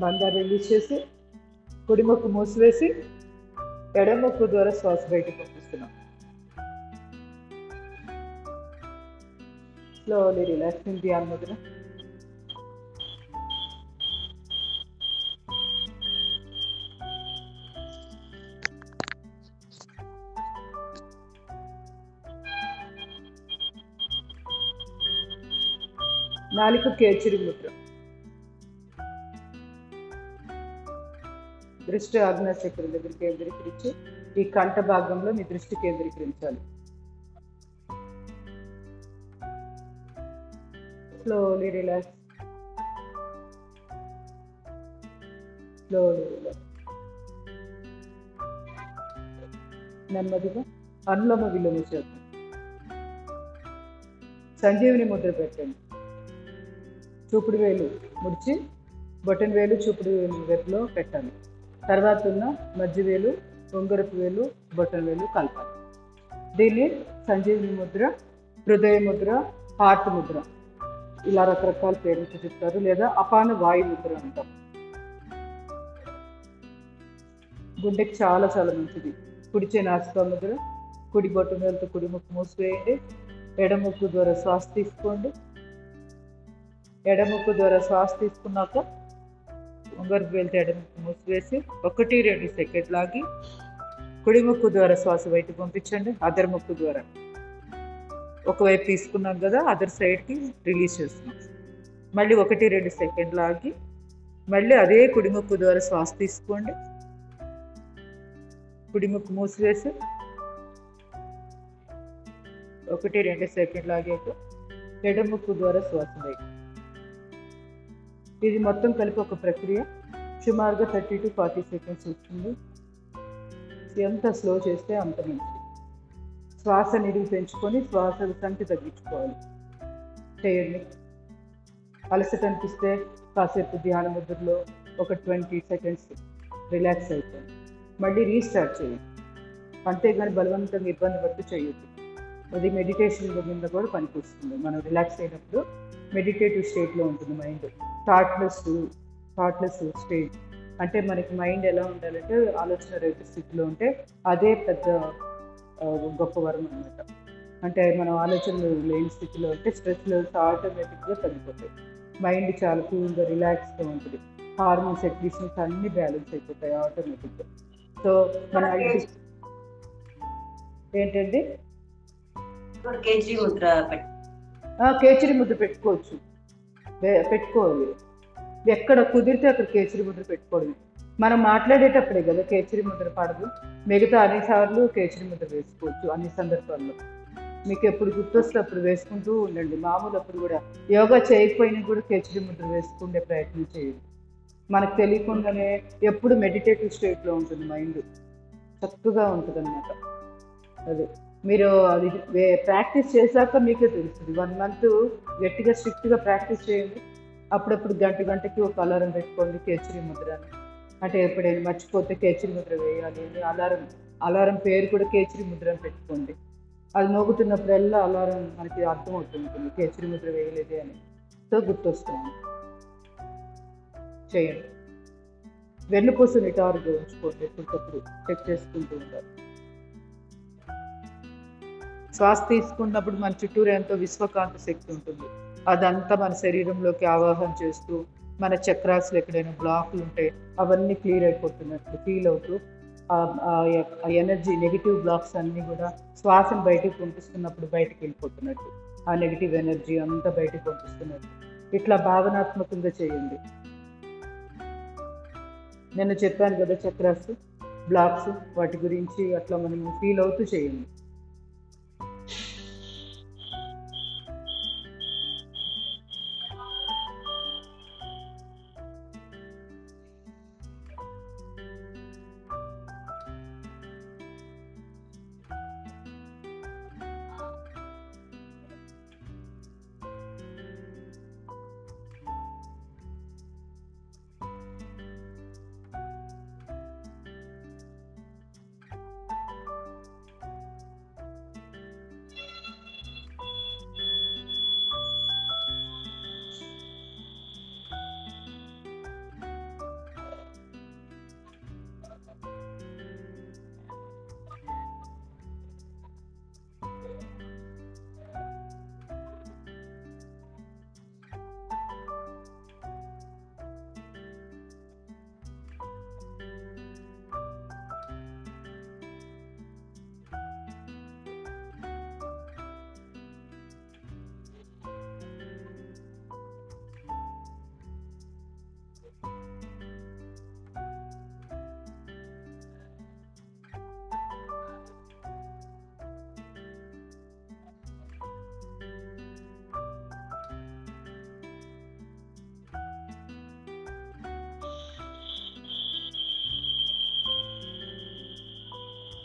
బందా రిలీజ్ చేసి కుడి ముక్కు మూసివేసి ఎడముక్కు ద్వారా శ్వాస బయటకు పంపిస్తున్నాం. స్లోలీ రిలాక్సింగ్ ధ్యాన ముద్ర. నాలుక కేచరి ముద్ర. దృష్టి ఆజ్ఞా చక్రం దగ్గర కేంద్రీకరించి ఈ కంఠ భాగంలో మీ దృష్టి కేంద్రీకరించాలి. Slowly relax, slowly relax. నెమ్మదిగా అనులోమ విలోమ చేద్దాం. సంజీవిని ముద్ర పెట్టండి. చూపుడు వేలు ముడిచి బొటన వేలు చూపుడు వేలు వెతులో పెట్టాలి. తర్వాత ఉన్న మధ్య వేలు, ఉంగరపు వేలు, బొటన వేలు కలపాలి. దీన్ని సంజీవిని ముద్ర, హృదయ ముద్ర, హార్ట్ ముద్ర ఇలా రకరకాల పేర్లతో చెప్తారు. లేదా అపాన వాయు ముద్ర అంటాం. గుండెకి చాలా చాలా మంచిది. కుడిచే నాసికా ముద్ర. కుడి బొటన వేలుతో కుడి ముక్కు మూసివేయండి. ఎడముక్కు ద్వారా శ్వాస తీసుకోండి. ఎడముక్కు ద్వారా శ్వాస తీసుకున్నాక ఉంగరపు వేలుతో ఎడముక్కు మూసివేసి 1-2 సెకండ్ లాగి కుడి ముక్కు ద్వారా శ్వాస బయటకు పంపించండి. అదర్ ముక్కు ద్వారా ఒకవైపు తీసుకున్నాం కదా, అదర్ సైడ్కి రిలీజ్ చేస్తున్నాం. మళ్ళీ 1-2 సెకండ్ లాగి మళ్ళీ అదే కుడి ముక్కు ద్వారా శ్వాస తీసుకోండి. కుడి ముక్కు మూసివేసి 1-2 సెకండ్ లాగాక ఎడముక్కు ద్వారా శ్వాస బయట. ఇది మొత్తం కలిపి ఒక ప్రక్రియ. సుమారుగా 30 to 40 సెకండ్స్ వస్తుంది. ఎంత స్లో చేస్తే అంత మంచిది. శ్వాస నిడివి పెంచుకొని శ్వాస సంఖ్య తగ్గించుకోవాలి. చేయండి. అలసట అనిపిస్తే కాసేపు ధ్యాన ముద్రలో ఒక 20 సెకండ్స్ రిలాక్స్ అయిపోయింది. మళ్ళీ రీస్టార్ట్ చేయండి. అంతేగాని బలవంతంగా ఇబ్బంది పడుతూ చేయొద్దు. అది మెడిటేషన్ కింద కూడా పనికొస్తుంది. మనం రిలాక్స్ అయినప్పుడు మెడిటేటివ్ స్టేట్లో ఉంటుంది మైండ్. థాట్లెస్ స్టేట్ అంటే మనకి మైండ్ ఎలా ఉండాలంటే ఆలోచన రహిత స్థితిలో ఉంటే అదే పెద్ద గొప్ప వరం అనమాట. అంటే మనం ఆలోచనలు లేని స్థితిలో ఉంటే స్ట్రెస్ లెవెల్స్ ఆటోమేటిక్గా తగ్గిపోతాయి. మైండ్ చాలా కూల్గా రిలాక్స్గా ఉంటుంది. హార్మోన్స్ సెక్రీషన్స్ అన్నీ బ్యాలెన్స్ అయిపోతాయి ఆటోమేటిక్గా. సో మన ఏంటండి కేజీ ముద్ర కేచరి ముద్ర పెట్టుకోవాలి. ఎక్కడ కుదిరితే అక్కడ కేచరి ముద్ర పెట్టుకోవడమే. మనం మాట్లాడేటప్పుడే కదా కేచరి ముద్ర పడదు. మిగతా అన్నిసార్లు కేచరి ముద్ర వేసుకోవచ్చు. అన్ని సందర్భాల్లో మీకు ఎప్పుడు గుర్తొస్తే అప్పుడు వేసుకుంటూ ఉండండి. మామూలు అప్పుడు కూడా యోగా చేయకపోయినా కూడా కేచరి ముద్ర వేసుకునే ప్రయత్నం చేయండి. మనకు తెలియకుండానే ఎప్పుడు మెడిటేటివ్ స్టేట్లో ఉంటుంది మైండ్, చక్కగా ఉంటుంది అన్నమాట. అదే మీరు అది ప్రాక్టీస్ చేశాక మీకే తెలుస్తుంది. 1 month గట్టిగా స్ట్రిక్ట్గా ప్రాక్టీస్ చేయండి. అప్పుడప్పుడు గంటకి ఒక అలారం పెట్టుకోండి కేచరి ముద్ర అని. అంటే ఎప్పుడైనా మర్చిపోతే కేచరి ముద్ర వేయాలి అని అలారం పేరు కూడా కేచరి ముద్ర అని పెట్టుకోండి. అది మోగుతున్నప్పుడల్లా అలారం మనకి అర్థమవుతుంటుంది కేచరి ముద్ర వేయలేదే అని. సో గుర్తొస్తుంది. చేయండి. వెన్నుపూస నిటారుగా ఉంచుకోండి. ఎప్పటికప్పుడు చెక్ చేసుకుంటూ ఉంటారు. శ్వాస తీసుకున్నప్పుడు మన చుట్టూరు ఎంతో విశ్వకాంత శక్తి ఉంటుంది. అదంతా మన శరీరంలోకి ఆవాహన చేస్తూ మన చక్రాస్లో ఎక్కడైనా బ్లాక్లు ఉంటే అవన్నీ క్లియర్ అయిపోతున్నట్లు ఫీల్ అవుతూ ఆ ఎనర్జీ నెగిటివ్ బ్లాక్స్ అన్నీ కూడా శ్వాసను బయటకు పంపిస్తున్నప్పుడు బయటకు వెళ్ళిపోతున్నట్టు ఆ నెగిటివ్ ఎనర్జీ అంతా బయటకు పంపిస్తున్నట్టు ఇట్లా భావనాత్మకంగా చేయండి. నేను చెప్పాను కదా చక్రాస్ బ్లాక్స్, వాటి గురించి అట్లా మనం ఫీల్ అవుతూ చేయండి.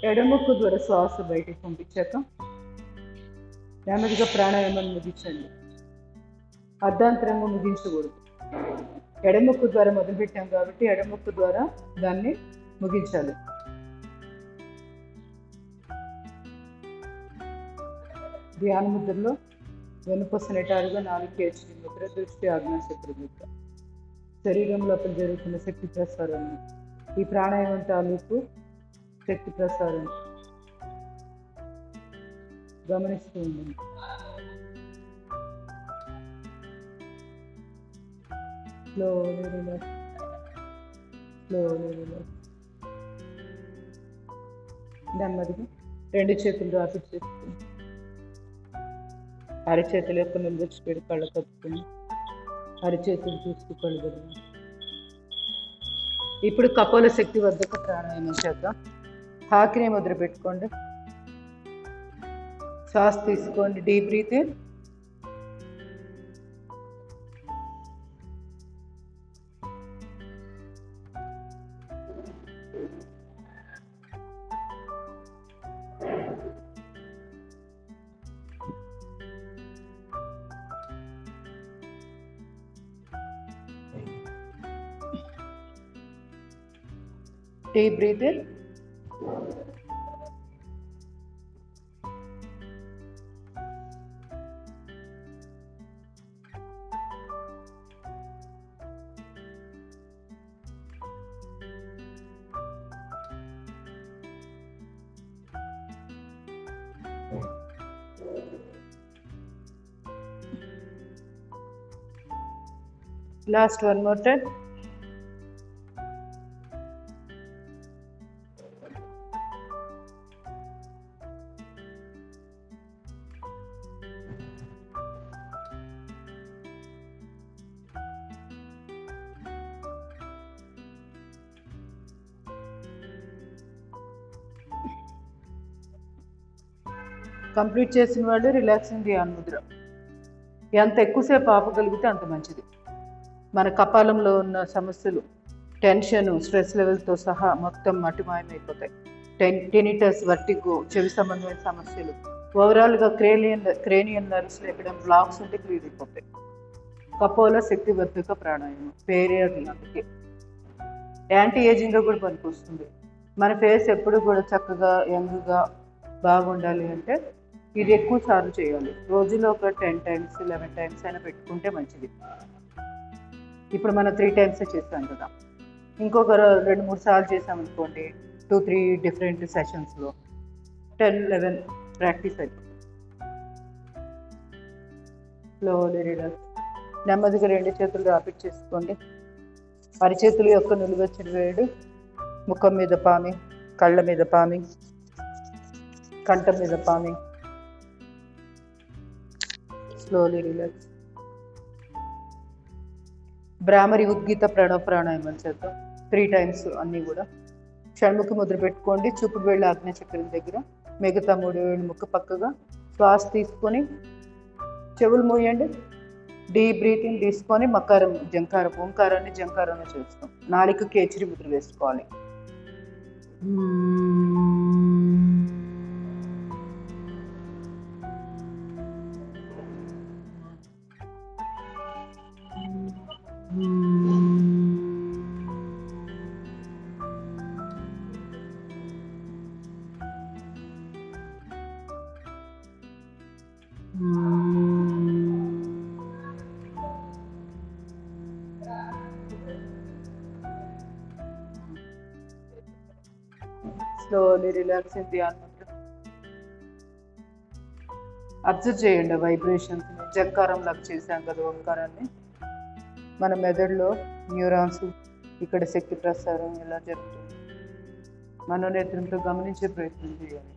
ఎడముక్కు ద్వారా శ్వాస బయటికి పంపించాక నెమ్మదిగా ప్రాణాయామాన్ని ముగించండి. అర్ధాంతరంగా ముగించకూడదు. ఎడముక్కు ద్వారా మొదలుపెట్టాం కాబట్టి ఎడముక్కు ద్వారా దాన్ని ముగించాలి. ధ్యాన ముద్రలో వెనుపొస నిటారుగా 4 కేచరి ముద్ర, దృష్టి ఆజ్ఞాచక్ర ముద్ర. శరీరంలో అక్కడ జరుగుతున్న శక్తి ప్రసారాన్ని, ఈ ప్రాణాయామం తాలూకు శక్తి ప్రసారం గమనిస్తూ ఉండండి. Slowly relax, slowly relax. నెమ్మదిగా 2 చేతులు రాపిట్ చేసుకుని అరచేతులు యొక్క నిల్వచ్చి పెడి కళ్ళు కప్పుకుని అరచేతులు చూస్తూ కళ్ళు కదండి. ఇప్పుడు కపోల శక్తి వద్దకు ప్రాణాయామం చేద్దాం. హాకిని ముద్ర పెట్టుకోండి. శ్వాస తీసుకోండి. Deep breath in, deep breath in, Last one more time. Complete చేసిన వాళ్ళు రిలాక్సింగ్ ధ్యాన ముద్ర. ఎంత ఎక్కువసేపు ఆపగలిగితే అంత మంచిది. మన కపాలంలో ఉన్న సమస్యలు, టెన్షన్, స్ట్రెస్ లెవెల్తో సహా మొత్తం మటుమాయమైపోతాయి. టెనిటస్, వర్టిగో, చెవి సంబంధమైన సమస్యలు, ఓవరాల్గా క్రేనియన్ నర్వ్స్లో ఎక్కడ బ్లాక్స్ ఉంటే క్లియర్ అయిపోతాయి. కపోల శక్తివర్ధక ప్రాణాయామం పేరే అది. అందుకే యాంటీ ఏజింగ్గా కూడా పనికొస్తుంది. మన ఫేస్ ఎప్పుడు కూడా చక్కగా యంగ్గా బాగుండాలి అంటే ఇది ఎక్కువ సార్లు చేయాలి. రోజులో ఒక 10 times 11 times అయినా పెట్టుకుంటే మంచిది. ఇప్పుడు మనం 3 times చేస్తాం కదా, ఇంకొక 2-3 సార్లు చేసామనుకోండి 2-3 డిఫరెంట్ సెషన్స్లో 10-11 ప్రాక్టీస్ అయిపోతుంది. Slowly relax. నెమ్మదిగా 2 చేతులు రాపిడ్ చేసుకోండి. అరిచేతుల యొక్క నిలువెచ్చని వేడి ముఖం మీద పామింగ్, కళ్ళ మీద పామింగ్, కంఠం మీద పామింగ్. Slowly relax. భ్రామరి ఉద్గీత ప్రణవ ప్రాణాయామం చేద్దాం 3 times అన్నీ కూడా. షణ్ముఖి ముద్ర పెట్టుకోండి. చూపుడు వేళ్ళ ఆగ్నేయ చక్రం దగ్గర, మిగతా 3 వేళ్ళు ముక్కు పక్కగా. శ్వాస తీసుకొని చెవులు మూయండి. డీప్ బ్రీతింగ్ తీసుకొని మకారం జంకారం, ఓంకారాన్ని జంకారంలో చేస్తాం. నాలుక కేచరి ముద్ర వేసుకోవాలి. స్లోలీ రిలాక్సింగ్ ధ్యాన ముద్ర. అబ్జర్వ్ చేయండి వైబ్రేషన్స్. జంకారం లాగా చేశాం కదా ఓంకారాన్ని. మన మెదడులో న్యూరాన్స్, ఇక్కడ శక్తి ప్రసారం ఎలా జరుగుతుంది మనోనేత్రంతో గమనించే ప్రయత్నం చేయాలి.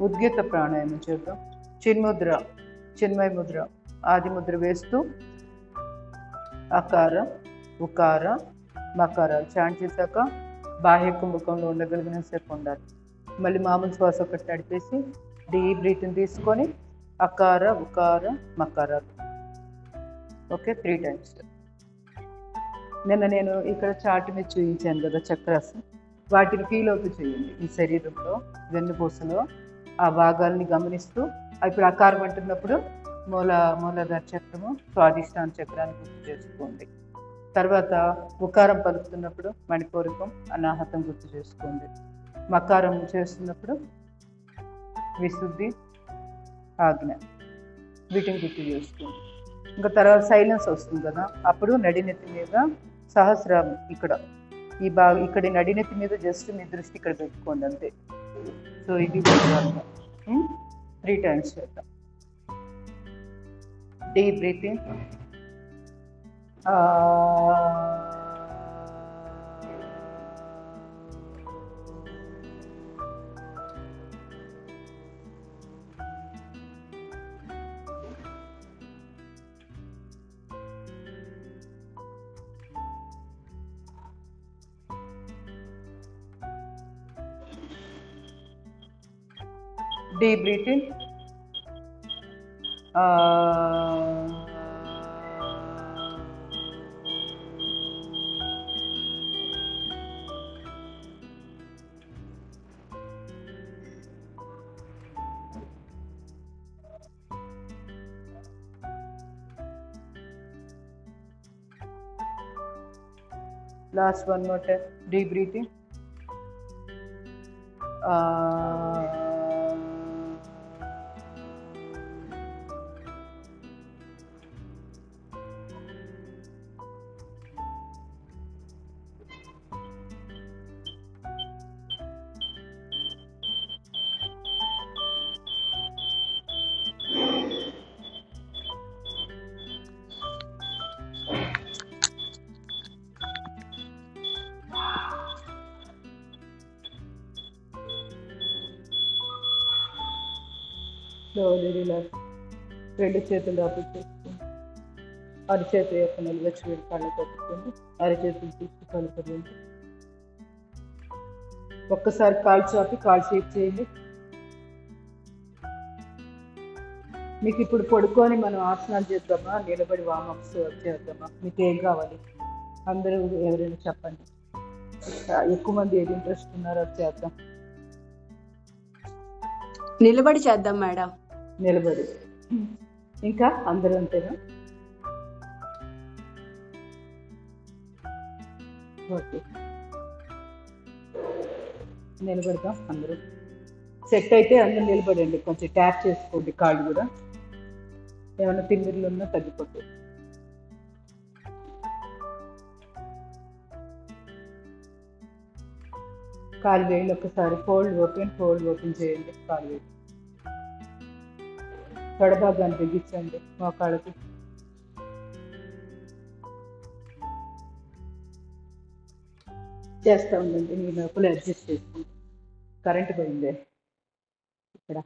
ఉద్గీత ప్రాణాయామం చేద్దాం. చిన్ముద్ర, చిన్మయ ముద్ర, ఆది ముద్ర వేస్తూ అకార, ఉకార, మకారాలు చాంట్ చేశాక బాహ్య కుంభకంలో ఉండగలిగిన సేపు ఉండాలి. మళ్ళీ మామూలు శ్వాస ఒకటి నడిపేసి డీప్ బ్రీతింగ్ తీసుకొని అకార, ఉకార, మకారాలు. Okay, 3 times. నిన్న నేను ఇక్కడ చార్ట్ మీద చూపించాను కదా చక్రాస్, వాటిని ఫీల్ అవుతూ చేయండి. ఈ శరీరంలో వెన్నుపూసలో ఆ భాగాల్ని గమనిస్తూ, ఇప్పుడు అకారం అంటున్నప్పుడు మూలాధార చక్రము, స్వాధిష్టాన చక్రాన్ని గుర్తు చేసుకోండి. తర్వాత ఉకారం పలుకుతున్నప్పుడు మణిపూరకం, అనాహతం గుర్తు చేసుకోండి. మకారం చేస్తున్నప్పుడు విశుద్ధి, ఆజ్ఞ, వీటిని గుర్తు చేసుకోండి. ఇంకా తర్వాత సైలెన్స్ వస్తుంది కదా, అప్పుడు నడినెత్తి మీద సహస్రారం, ఇక్కడ ఈ ఇక్కడ నడినెత్తి మీద జస్ట్ మీ దృష్టి ఇక్కడ పెట్టుకోండి అంతే. సో ఇది 3 times చేద్దాం. Deep breathing. Deep breathing. Last one more time. Deep breathing. Slowly relax. రెండు చేతులు ఆపరేట్ చేసుకోండి. అరిచేతి యొక్క నిలవచ్చి వేడి కళ్ళు కట్టుకోండి. అరిచేతులు తీసి కళ్ళు కదండి. ఒక్కసారి కాలు చాపి కాలు షేప్ చేయండి. మీకు ఇప్పుడు పడుకొని మనం ఆసనాలు చేద్దామా, నిలబడి వామప్స్ చేద్దామా, మీకు ఏం కావాలి అందరూ ఎవరైనా చెప్పండి. ఎక్కువ మంది ఏది ఇంట్రెస్ట్ ఉన్నారో అది చేద్దాం. నిలబడి చేద్దాం మేడం. నిలబడి. ఇంకా అందరూ అంతేనా? ఓకే, నిలబడదాం అందరూ. సెట్ అయితే అందరూ నిలబడండి. కొంచెం ట్యాప్ చేసుకోండి కాళ్ళు కూడా. ఏమైనా తిమ్మిర్లు ఉన్నా తగ్గిపోతాయి. కాలు వేళ్ళు ఒకసారి ఫోల్డ్ ఓపెన్ చేయండి. కాలు వేళ్ళు తొడభాగాన్ని బిగించండి మోకాళ్ళకి. చేస్తూ ఉండండి. మీ నొప్పులు అడ్జస్ట్ చేసుకోండి. కరెంట్ పోయిందే ఇక్కడ.